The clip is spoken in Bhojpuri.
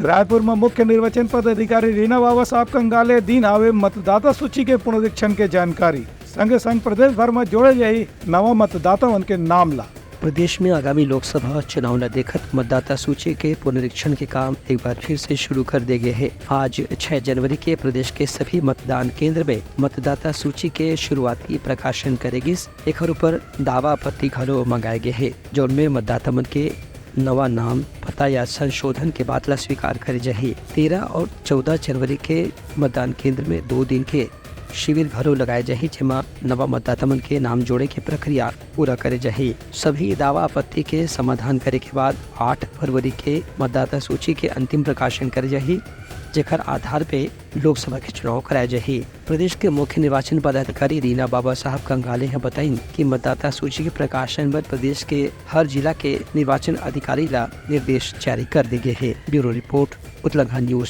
रायपुर में मुख्य निर्वाचन पदाधिकारी रीना बाबा साहब कंगाले दिन आवे मतदाता सूची के पुनरीक्षण के जानकारी संगे संग प्रदेश भर में जोड़े जाये नवा मतदाता उनके नाम ला। प्रदेश में आगामी लोकसभा चुनाव न देखत मतदाता सूची के पुनरीक्षण के काम एक बार फिर से शुरू कर दिए गए हैं। आज 6 जनवरी के प्रदेश के सभी मतदान केंद्र में मतदाता सूची के शुरुआती प्रकाशन करेगी। एक ऊपर दावा आपत्ति घरों मंगाए गए हैं जो उनमें मतदाता मन के नवा नाम पता या संशोधन के बातला स्वीकार करे जाही। 13 और 14 जनवरी के मतदान केंद्र में 2 दिन के शिविर घरों लगाए जाही जेमा नवा मतदाता मन के नाम जोड़े के प्रक्रिया पूरा करे जाही। सभी दावा आपत्ति के समाधान करे के बाद 8 फरवरी के मतदाता सूची के अंतिम प्रकाशन करे जाही जेकर आधार पे लोकसभा के चुनाव कराए जाही। प्रदेश के मुख्य निर्वाचन पदाधिकारी रीना बाबा साहब कंगाले हैं बताई कि मतदाता सूची के प्रकाशन पर प्रदेश के हर जिला के निर्वाचन अधिकारी ला निर्देश जारी कर दिए गए हैं। Bureau report Uttarakhand news.